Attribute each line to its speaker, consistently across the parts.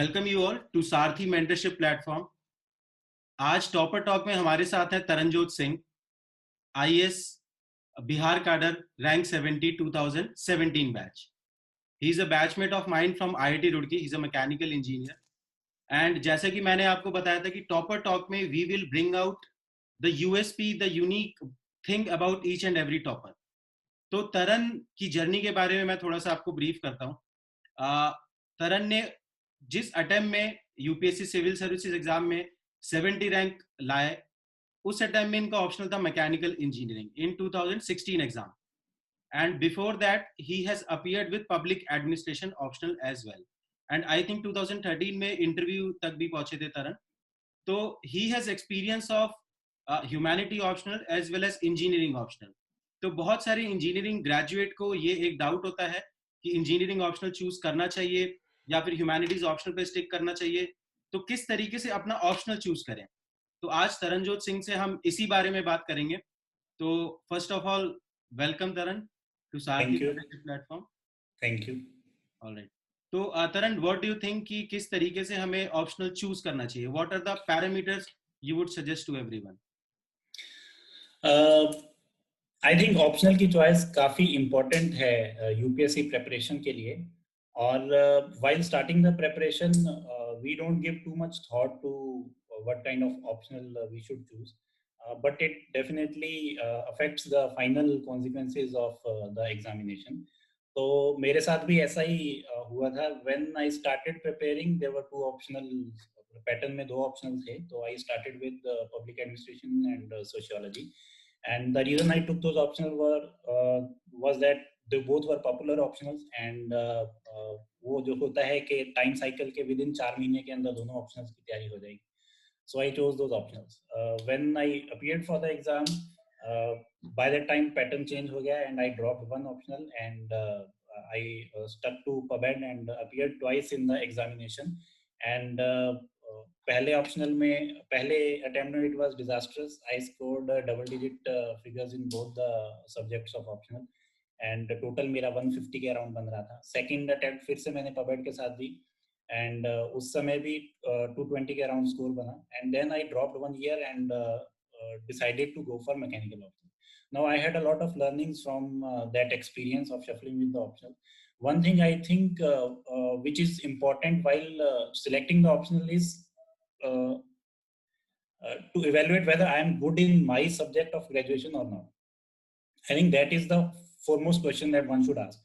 Speaker 1: Welcome you all to Sarathi mentorship platform. आज topper talk में हमारे साथ है Taranjot Singh, IAS Bihar cadre, rank 70 2017 batch. He is a batchmate of mine from IIT Roorkee. He is a mechanical engineer. And जैसे कि मैंने आपको बताया था कि टॉपर टॉक में we will bring out the USP, the unique thing about each and every topper. तो तरन की जर्नी के बारे में मैं थोड़ा सा आपको ब्रीफ करता हूँ। तरन ने जिस अटेम्प्ट में यूपीएससी सिविल सर्विसेज एग्जाम में 70 रैंक लाए, उस अटेम्प्ट में इनका ऑप्शनल था mechanical engineering in 2016 exam. And before that he has appeared with public administration optional as well. And I think 2013 में इंटरव्यू तक भी पहुंचे थे तरन। तो he has experience of humanity optional as well as engineering optional. तो बहुत सारे engineering graduate को ये एक डाउट होता है कि इंजीनियरिंग ऑप्शनल चूज करना चाहिए या फिर ह्यूमैनिटीज ऑप्शनल पे स्टिक करना चाहिए, तो किस तरीके से अपना ऑप्शनल चूज करें। तो आज तरनजोत सिंह से हम इसी बारे में बात करेंगे। तो first of all, welcome Taran to Sarathi
Speaker 2: Thank you.
Speaker 1: Platform.
Speaker 2: Thank you.
Speaker 1: Alright. तो Taran, what do you think कि किस तरीके से हमें ऑप्शनल चूज करना चाहिए? What are the parameters you would suggest to everyone?
Speaker 2: I think optional की चॉइस काफ़ी इम्पोर्टेंट है यूपीएससी प्रिपरेशन के लिए। और while starting the preparation, we don't give too much thought to what kind of optional we should choose, but it definitely affects the final consequences of the examination. तो मेरे साथ भी ऐसा ही हुआ था। When I started preparing, there were two optional pattern में, दो optional थे। तो I started with public administration and sociology. And the reason I took those optional was that they both were popular optionals, and वो जो होता है कि time cycle के विद इन 4 महीने के अंदर दोनों ऑप्शनल्स की तैयारी हो जाएगी। So I chose those optionals. When I appeared for the exam, by that time pattern change हो गया and I dropped one optional, and I stuck to PubEd and appeared twice in the examination. And पहले optional में, पहले attempt में, it was disastrous. I scored double digit figures in both the subjects of optional, and total मेरा 150 के around बन रहा था। Second attempt फिर से मैंने पबेड के साथ दी, एंड उस समय भी 220 के अराउंड स्कोर बना। And then I dropped 1 year and decided to go for mechanical option. Now I had a lot of learnings from that experience of shuffling with the optional. One thing I think which is important while selecting the optional is to evaluate whether I am good in my subject of graduation or not. I think that is the foremost question that one should ask.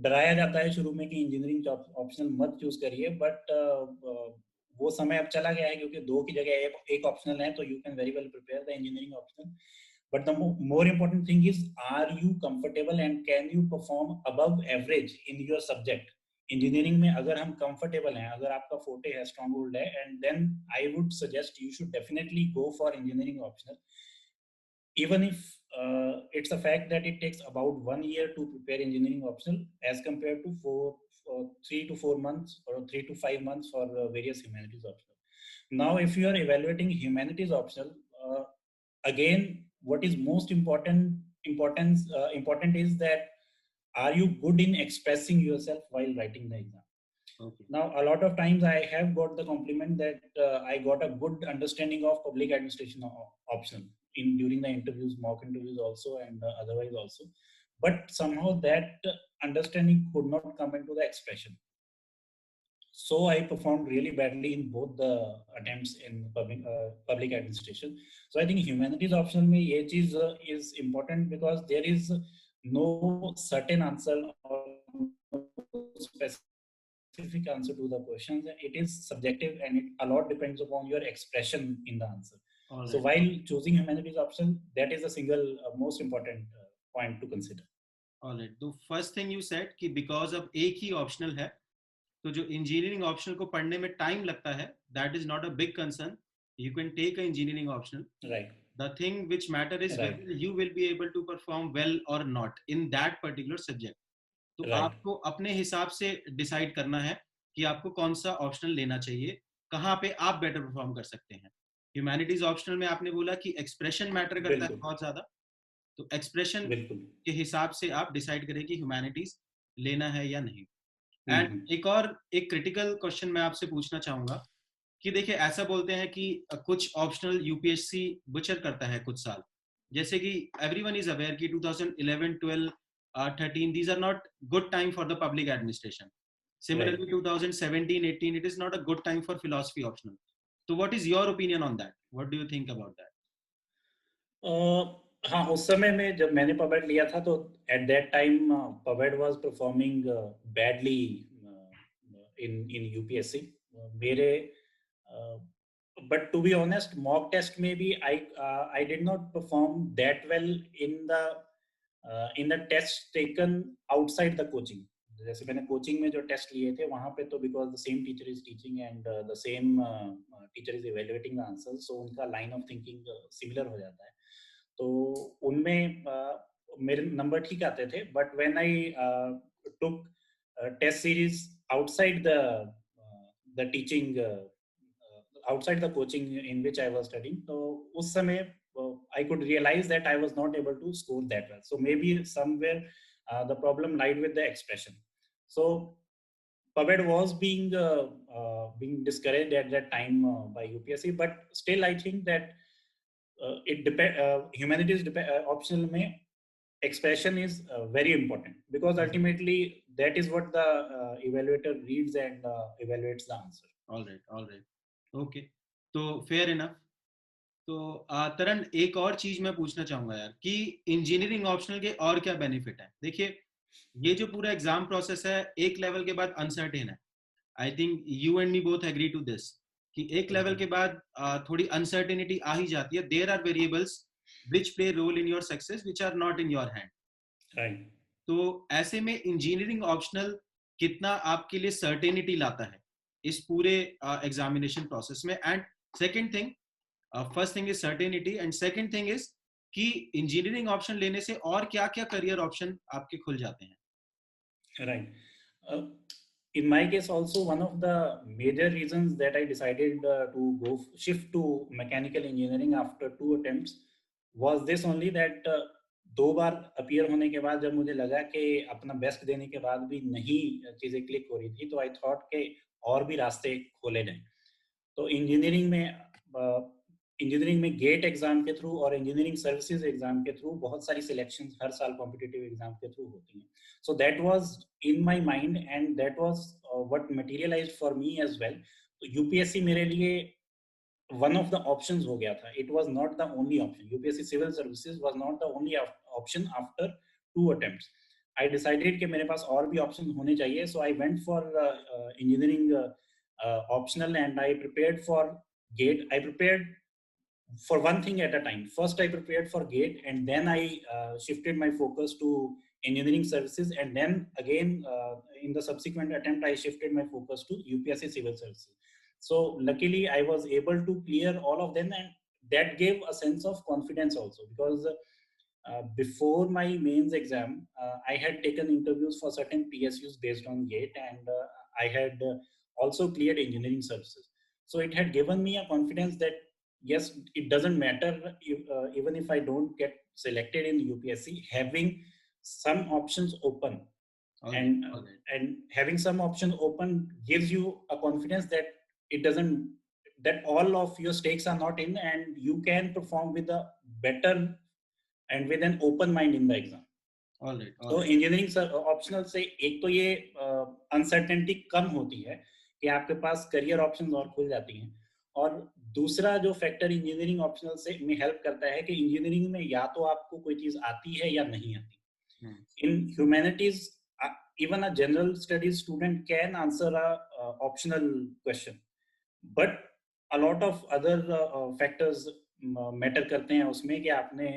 Speaker 2: डराया जाता है शुरू में कि engineering optional मत choose करिए, but वो समय अब चला गया है, क्योंकि दो की जगह एक ऑप्शनल है, तो you can very well prepare the engineering optional. But the more important thing is, are you comfortable and can you perform above average in your subject. Engineering में अगर हम कंफर्टेबल हैं, अगर आपका फोटे है, स्ट्रॉन्ग होल्ड है, and then I would suggest you should definitely go for engineering optional, even if it's a fact that it takes about 1 year to prepare engineering optional as compared to 3 to 4 months or 3 to 5 months for various humanities optional. Now if you are evaluating humanities optional, again, what is most important is that are you good in expressing yourself while writing the exam.
Speaker 1: Okay.
Speaker 2: Now a lot of times I have got the compliment that I got a good understanding of public administration optional during the interviews, mock interviews also, and otherwise also, but somehow that understanding could not come into the expression. So I performed really badly in both the attempts in public administration. So I think humanities optional में ये चीज is important, because there is no certain answer or specific answer to the questions. It is subjective, and it a lot depends upon your expression in the answer. Right. So while choosing humanities option, that is the single most important point to consider.
Speaker 1: Alright, तो first thing you said कि because अब एक ही optional है, तो जो engineering optional को पढ़ने में टाइम लगता है, that is not a big concern. You can take a engineering optional.
Speaker 2: Right.
Speaker 1: The thing which matter is
Speaker 2: Right.
Speaker 1: whether you will be able to perform well or not in that particular subject. तो
Speaker 2: Right.
Speaker 1: आपको अपने हिसाब से decide करना है कि आपको कौन सा ऑप्शनल लेना चाहिए, कहाँ पे आप बेटर परफॉर्म कर सकते हैं. ह्यूमैनिटीज ऑप्शनल में आपने बोला कि एक्सप्रेशन मैटर करता है बहुत ज्यादा, तो एक्सप्रेशन के हिसाब से आप डिसाइड करें कि ह्यूमैनिटीज लेना है या नहीं. एंड एक क्रिटिकल क्वेश्चन मैं आपसे पूछना चाहूंगा कि देखिए ऐसा बोलते हैं कि कुछ ऑप्शनल यूपीएससी बचर करता है कुछ साल, जैसे कि एवरीवन इज अवेयर कि 2011 12 13 these are not good time for the public administration. Similarly, 2017 18 it is not a good time for philosophy optional. So what is your opinion on that? What do you think about that?
Speaker 2: हाँ, उस समय में जब मैंने पवेड लिया था तो at that time पवेड was performing badly in UPSC मेरे. But to be honest mock test में भी I did not perform that well in the test taken outside the coaching. जैसे मैंने कोचिंग में जो टेस्ट लिए थे वहां पे तो because the same teacher is teaching and the same teacher is evaluating the answer, so उनका लाइन ऑफ थिंकिंग सिमिलर हो जाता है. तो उनमें मेरे नंबर ठीक आते थे. But when I took test series outside the teaching, outside the coaching in which I was studying, तो उस समय I could realize that I was not able to score that well. So maybe somewhere the problem lied with the expression. So PubEd was being discouraged at that time by UPSC, but still I think that humanities optional में expression is very important, because ultimately that is what the evaluator reads and evaluates the answer.
Speaker 1: All right. Okay. तो fair enough. तो तरन एक और चीज मैं पूछना चाहूंगा यार कि इंजीनियरिंग ऑप्शनल के और क्या बेनिफिट है. देखिए ये जो पूरा एग्जाम प्रोसेस है एक लेवल के बाद अनसर्टेन है. I think you and me both agree to this कि एक लेवल के बाद थोड़ी अनसर्टेनिटी आ ही जाती है. There are variables which play role in your success which are not in your hand. तो ऐसे में इंजीनियरिंग ऑप्शनल कितना आपके लिए सर्टेनिटी लाता है इस पूरे एग्जामिनेशन प्रोसेस में. And second thing, first thing is certainty and second thing is कि इंजीनियरिंग ऑप्शन लेने से और क्या क्या करियर ऑप्शन आपके खुल जाते हैं.
Speaker 2: Right. In my case also, one of the major reasons that I decided to shift to mechanical engineering after 2 attempts was this only, that 2 bar appear होने के बाद जब मुझे लगा कि अपना बेस्ट देने के बाद भी नहीं चीज़ें क्लिक हो रही थी, तो आई थॉट के और भी रास्ते खोले जाएं. तो इंजीनियरिंग में गेट एग्जाम के थ्रू और इंजीनियरिंग सर्विसेज एग्जाम के थ्रू बहुत सारी सिलेक्शंस हर साल कॉम्पिटिटिव एग्जाम के थ्रू होती हैं. So that was in my mind and that was what materialized for me as well. तो यूपीएससी मेरे लिए वन ऑफ द ऑप्शंस हो गया था. It was not the only option. UPSC civil services was not the only option after 2 attempts. I decided कि मेरे पास और भी ऑप्शन होने चाहिए. So I went for engineering optional and I prepared for GATE. I prepared for one thing at a time. First I prepared for GATE and then I shifted my focus to engineering services, and then again in the subsequent attempt I shifted my focus to UPSC civil services. So luckily I was able to clear all of them, and that gave a sense of confidence also, because before my mains exam I had taken interviews for certain PSUs based on GATE, and I had also cleared engineering services. So it had given me a confidence that yes, it doesn't matter even if I don't get selected in UPSC, having some options open. And having some options open gives you a confidence that that all of your stakes are not in, and you can perform with a better and with an open mind in the exam. तो engineering optional से एक तो ये uncertainty कम होती है कि आपके पास career options और खुल जाती हैं, और दूसरा जो फैक्टर इंजीनियरिंग ऑप्शनल से में हेल्प करता है कि इंजीनियरिंग में या तो आपको कोई चीज आती है या नहीं आती. इन humanities even a general studies student can answer a optional question, but a lot of other factors matter करते हैं उसमें कि आपने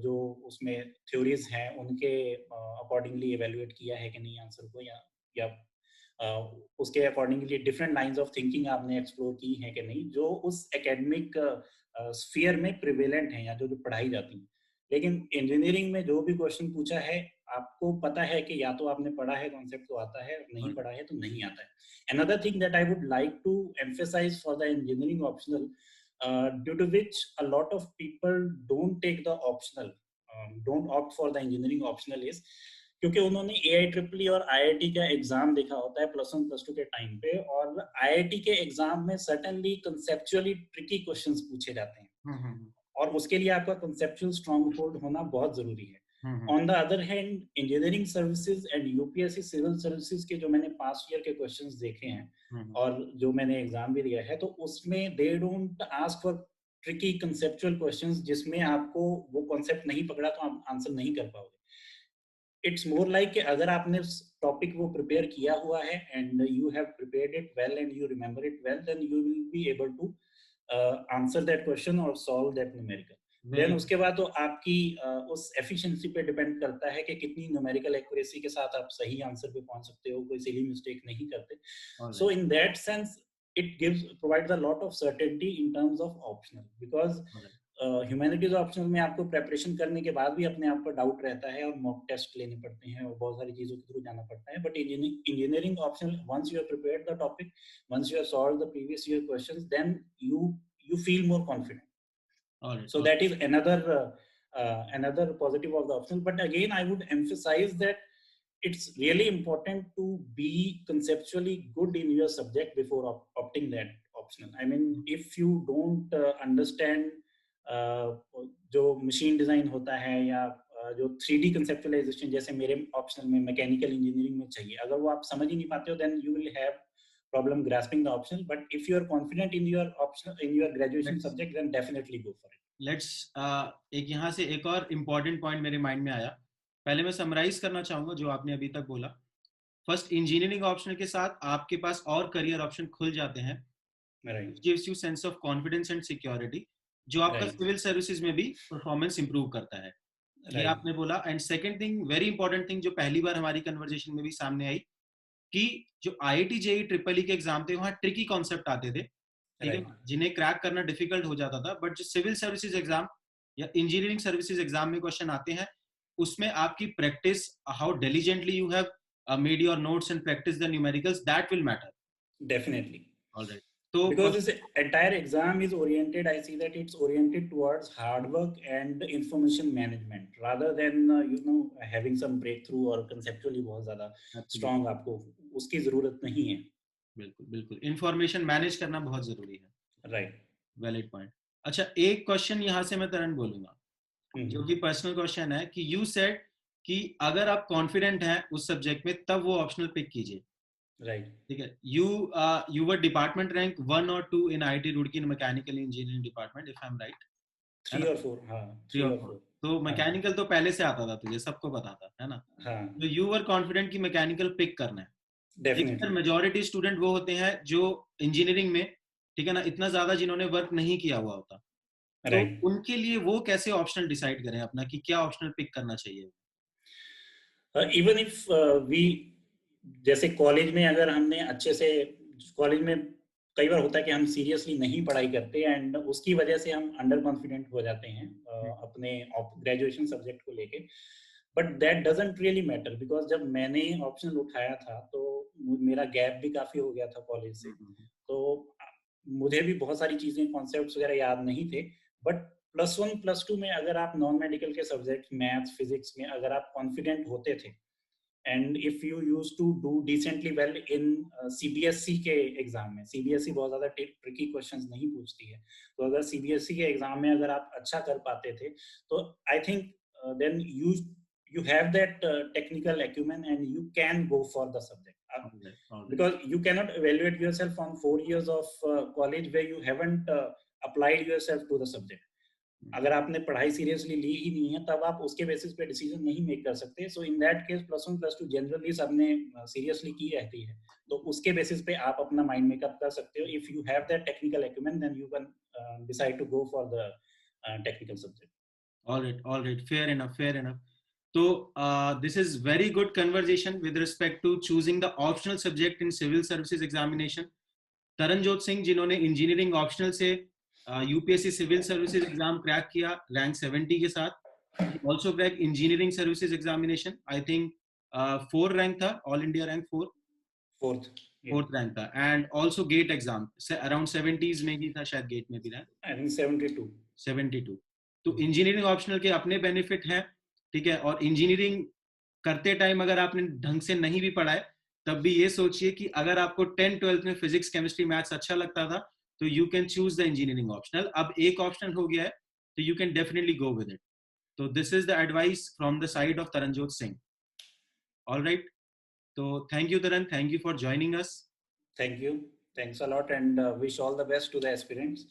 Speaker 2: जो उसमें थ्योरीज हैं उनके अकॉर्डिंगली इवेल्युएट किया है कि नहीं आंसर को, या उसके accordingly different lines of thinking आपने एक्सप्लोर की है कि नहीं, जो उस एकेडमिक स्फीयर में प्रिवेलेंट हैं या जो पढ़ाई जाती हैं. लेकिन इंजीनियरिंग में जो भी क्वेश्चन पूछा है आपको पता है कि या तो आपने पढ़ा है, कॉन्सेप्ट तो आता है, नहीं पढ़ा है तो नहीं आता है. Another thing that I would like to emphasize for the engineering optional, due to which a lot of people don't take the optional, don't opt for the engineering optional, is क्योंकि उन्होंने AIEEE और IIT का exam देखा होता है +1 +2 के time पे, और IIT के एग्जाम में सर्टेनली कंसेप्चुअली ट्रिकी क्वेश्चंस पूछे जाते हैं, और उसके लिए आपका कंसेप्चुअल स्ट्रांग होल्ड होना बहुत जरूरी है। On the other hand, engineering services and UPSC civil services के जो मैंने पास्ट ईयर के क्वेश्चंस देखे हैं और जो मैंने एग्जाम भी दिया है, तो उसमें they don't ask for tricky conceptual questions जिसमें आपको वो कॉन्सेप्ट नहीं पकड़ा तो आप आंसर नहीं कर पाओगे। इट्स मोर लाइक कि अगर आपने टॉपिक वो प्रिपेयर किया हुआ है and you have prepared it well and you remember it well, then you will be able to answer that question और सॉल्व दैट न्यूमेरिकल। देन उसके बाद तो आपकी उस एफिशिएंसी पे डिपेंड करता है कि कितनी न्यूमेरिकल एक्यूरेसी के साथ आप सही आंसर पे पहुंच सकते हो, कोई सिली मिस्टेक नहीं करते। So in that sense it provides a lot of certainty in terms of optional, because humanities optional में आपको प्रेपरेशन करने के बाद भी अपने आप पर डाउट रहता है और मॉक टेस्ट लेने पड़ते हैं और बहुत सारी चीजों के थ्रू जाना पड़ता है। But engineering optional, once you have prepared the topic, once you have solved the previous year questions, then you feel more confident. So that is another positive of the optional. But again, I would emphasize that it's really important to be conceptually good in your subject before opting that optional. I mean, if you don't understand जो machine design होता है या जो 3D conceptualisation जैसे मेरे optional में mechanical engineering में चाहिए, अगर वो आप समझ ही नहीं पाते हो, then you will have problem grasping the optional. But if you are confident in your optional, in your graduation subject, then definitely go for it.
Speaker 1: Let's एक यहाँ से एक और इम्पोर्टेंट पॉइंट मेरे माइंड में आया, पहले मैं समराइज करना चाहूंगा जो आपने अभी तक बोला। फर्स्ट, इंजीनियरिंग ऑप्शनल के साथ आपके पास और करियर ऑप्शन खुल जाते हैं, gives you sense of confidence and security, जो आपका सिविल सर्विसेज में भी परफॉर्मेंस इंप्रूव करता है। ये आपने बोला। And second thing, very important thing, जो पहली बार हमारी कन्वर्सेशन में भी सामने आई, कि जो IIT JEE ट्रिपल के एग्जाम थे वहां ट्रिकी कॉन्सेप्ट आते थे, ठीक है, जिन्हें क्रैक करना डिफिकल्ट हो जाता था। बट जो सिविल सर्विसेज एग्जाम या इंजीनियरिंग सर्विसेज एग्जाम में क्वेश्चन आते हैं, उसमें आपकी practice, how diligently you have made your notes and practice the numericals, that will matter.
Speaker 2: Definitely.
Speaker 1: All right. So
Speaker 2: because this entire exam is oriented, I see that it's oriented towards hard work and information management rather than having some breakthrough or conceptually बहुत ज़्यादा strong आपको उसकी ज़रूरत नहीं है।
Speaker 1: बिल्कुल बिल्कुल, information manage करना बहुत जरूरी है।
Speaker 2: Right,
Speaker 1: valid point. अच्छा, एक क्वेश्चन यहाँ से मैं तरन बोलूंगा, जो कि पर्सनल क्वेश्चन है, कि यू सेड कि अगर आप कॉन्फिडेंट हैं उस सब्जेक्ट में तब वो ऑप्शनल पिक कीजिए,
Speaker 2: राइट,
Speaker 1: ठीक है। यू वर डिपार्टमेंट रैंक 1 और 2 इन IIT Roorkee in mechanical engineering department, if I am right.
Speaker 2: 3 और 4, हाँ 3 और 4।
Speaker 1: तो मैकेनिकल तो पहले से आता था तुझे, सबको पता था, है ना। तो यू वर कॉन्फिडेंट कि मैकेनिकल पिक करना है।
Speaker 2: डेफिनेटली
Speaker 1: मेजॉरिटी स्टूडेंट वो होते हैं जो इंजीनियरिंग में, ठीक है ना, इतना ज्यादा जिन्होंने वर्क नहीं किया हुआ होता, तो उनके लिए वो कैसे ऑप्शनल डिसाइड करें अपना, कि क्या ऑप्शनल पिक करना चाहिए।
Speaker 2: इवन इफ वी, जैसे कॉलेज में अगर हमने अच्छे से, कॉलेज में कई बार होता है कि हम सीरियसली नहीं पढ़ाई करते एंड उसकी वजह से हम अंडर कॉन्फिडेंट हो जाते हैं अपने ग्रेजुएशन सब्जेक्ट को लेके। But that doesn't really matter, because जब मैंने ऑप्शनल उठाया था तो मेरा गैप भी काफी हो गया था कॉलेज से, तो मुझे भी बहुत सारी चीजें, कॉन्सेप्ट्स वगैरह याद नहीं थे। बट +1 +2 में अगर आप नॉन मेडिकल के सब्जेक्ट मैथ्स फिजिक्स में अगर आप कॉन्फिडेंट होते थे, and if you use to do decently well in CBSE के एग्जाम में, CBSE बहुत ज्यादा ट्रिकी क्वेश्चंस नहीं पूछती है, तो अगर CBSE के एग्जाम में अगर आप अच्छा कर पाते थे, तो I think then you have that technical acumen and you can go for the subject. Because you cannot evaluate yourself on 4 years of college where you haven't applied yourself to the subject. अगर आपने पढ़ाई seriously ली ही नहीं है, तब आप उसके basis पे decision नहीं मेक कर सकते। सो इन दैट केस +1 +2 जनरली सबने सीरियसली की रहती है, तो उसके बेसिस पे आप अपना माइंड मेकअप कर सकते हो। If you have that technical acumen, then you can decide to go for the technical subject.
Speaker 1: All right, fair enough. तो this is very good conversation with respect to choosing the optional subject in civil services examination. Taranjot Singh, जिन्होंने engineering optional से UPSC civil services exam crack किया rank 70 के साथ, also crack engineering services examination, I think 4 rank था, all India rank 4th rank था, and also GATE exam around 70s में ही था शायद, गेट में भी रैंक
Speaker 2: आई थिंक 72।
Speaker 1: तो इंजीनियरिंग ऑप्शनल के अपने बेनिफिट हैं, ठीक है, और इंजीनियरिंग करते टाइम अगर आपने ढंग से नहीं भी पढ़ा है, तब भी ये सोचिए कि अगर आपको 10th-12th में फिजिक्स केमिस्ट्री मैथ्स अच्छा लगता था, तो you can choose the engineering optional. अब एक ऑप्शनल हो गया है, तो you can definitely go with it. तो this is the advice from the side of Taranjot Singh. All right. तो thank you Taran, thank you for joining us.
Speaker 2: Thank you. Thanks a lot, and wish all the best to the aspirants.